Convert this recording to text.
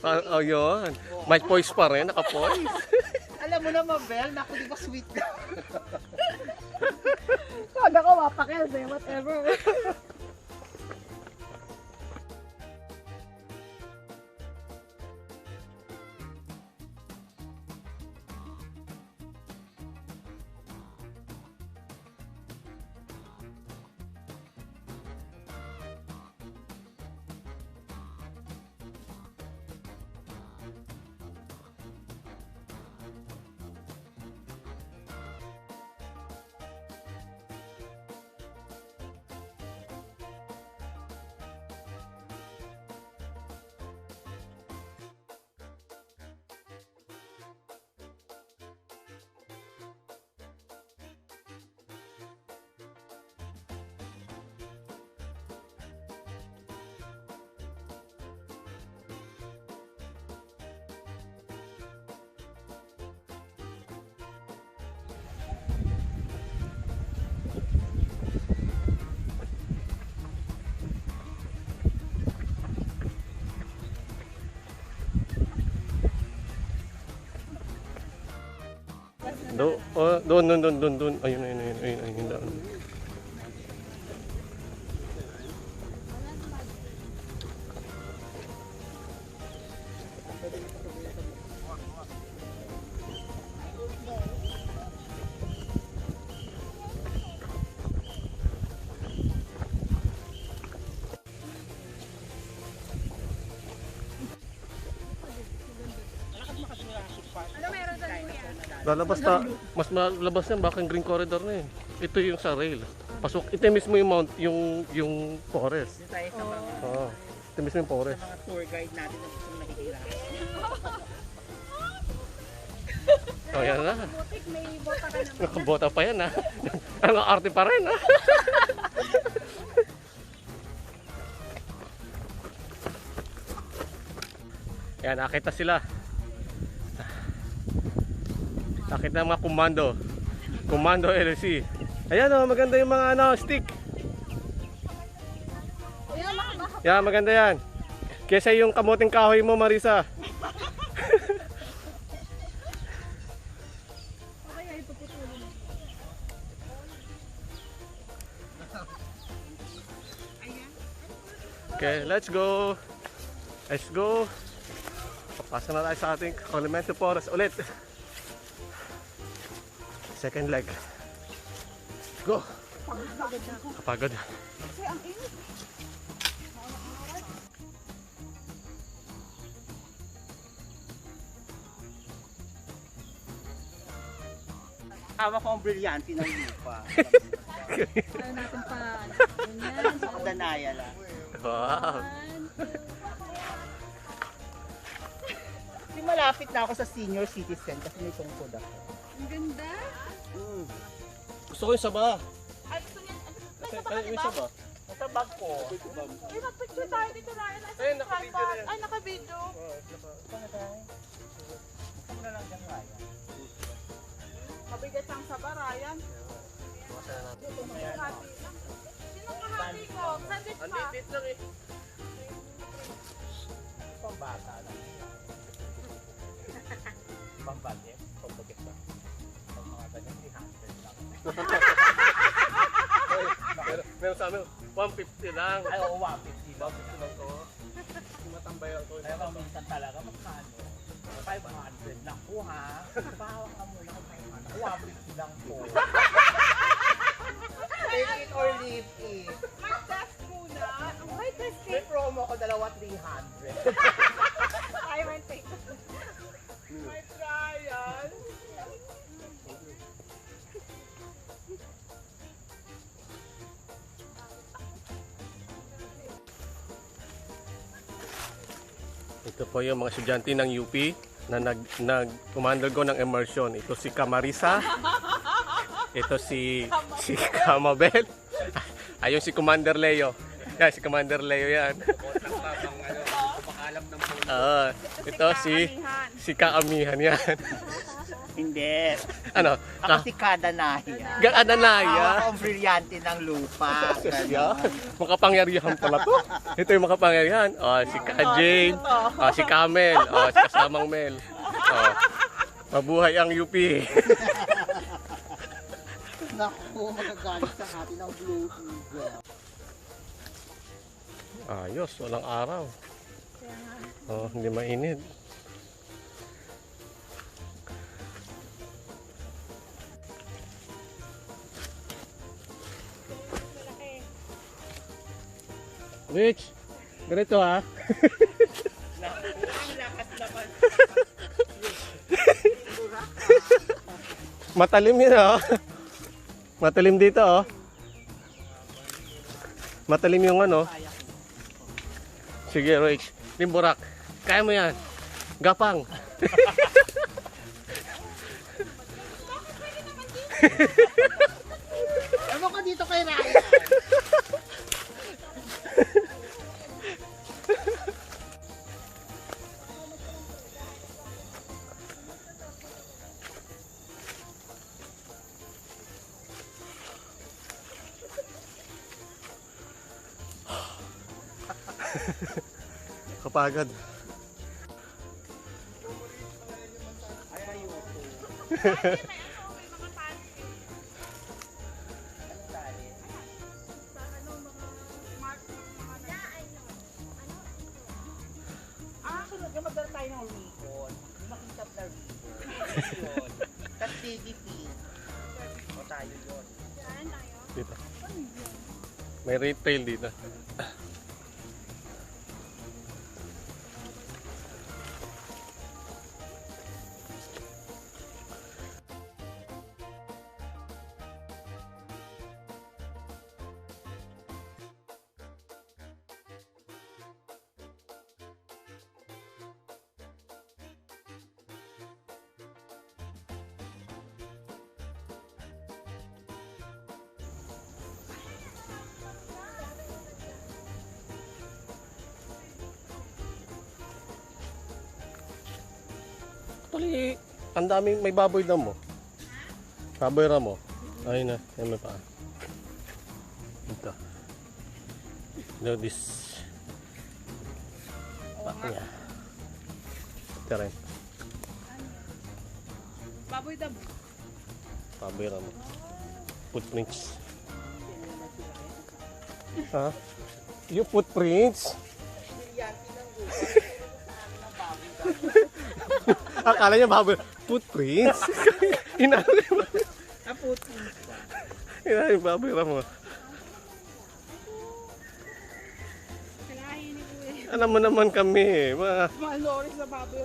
Oh, yun. May poise pa rin, naka-poise. Alam mo naman, Bel, naku, di ba sweet ka? Kada ko mapakil eh, whatever. Doon. Ayun. Doon. Ano meron doon, kuya? Lalabas na, mas malabas yan, baka yung green corridor na yun. Ito yung sa rail. Pasok, ito mismo yung mount, yung forest. Dito tayo sa mga, Oo, ito mismo yung forest. mga tour guide natin na gusto mahihira. Oh, yan na. Butik, may bota ka naman. Nakabota pa yan ha. Ang arte pa rin ha. Yan, nakita sila. Nakita ng mga Komando LC. Ayan o, maganda yung mga stick. Yan, maganda yan. Kesa yung kamuting kahoy mo, Marisa. Okay, let's go. Let's go. Papasa na tayo sa ating Clementi Forest ulit. Second leg. Go. Kapagod. Hawak ko ang brilyante ng lupa. Ano natin pa, ganyan. Danaya lang. Wow. Di malapit na ako sa senior citizen kasi may tungkod ako. Ang ganda. Gusto ko yung saba. Ay, gusto niya, May saba. Nasa bag ko. Ay, mag-picture tayo dito na. Ay, naka-video na yan. Ay, naka-video. Saan tayo? Saan na lang dyan, Ryan? Mabigat ang saba, Ryan. Sinong kahati ko? Sandwich pa. Andit lang eh. Pambata lang. Pambagay? Pambagay ba? Pang mga ganyan, 300 lang. Pero sa amin, 150 lang. Ay, oo, 150 lang. 150 lang to. Tumatambayan ko. Kaya bang minsan talaga magkano? 500 lang po ha. Bawang ka muna kung 500. 150 lang po. Take it or leave it. May test muna. May test May promo ko, dalawa 300. I will take. May trial. Ito po yung mga estudyante ng UP na nag-undergo ng immersion. Ito si Camarisa. Ito si Camabel. Ayun si Commander Leo. Yan, si Commander Leo yan. Ito si Kaamihan yan. Hindi. Ano? Ako si Kadanaya. Gaananaya. Ako ang brilyante ng lupa. Yeah. Makapangyarihan pala to. Ito yung makapangyarihan. Oh, si Ka Jane. Oh, si Camel. Oh, si kasamang Mel. Oh. Mabuhay ang UP. Naku, magagalit sa atin ang blue eagle. Ayos, walang araw. Oh, hindi mainit. Rich, ganito ha. Matalim yun oh. Matalim dito oh. Matalim yung ano. Sige Rich, Limburak. Kaya mo yan. Gapang. Ewan ko dito kay Ryan. Kapagad. Ay, ayoko. Sunod na magdala tayo ng ribbon. Yung makitap na ribbon. Yun. Tapos DDP. O tayo yun. Dito. May retail dito. Actually, ang daming may baboy na mo. Baboy ra mo. Ayun na, ayun may paa. Ito. Look this. Pak niya. Ito rin. Baboy damo. Baboy ra mo. Footprints. Ha? Yung footprints? Akala niya baboy. Footprints? Inaano yung Footprints. Inaano yung baboy ra mo. Kalahin ni Kuya. Alam mo naman kami. Mga lores na baboy.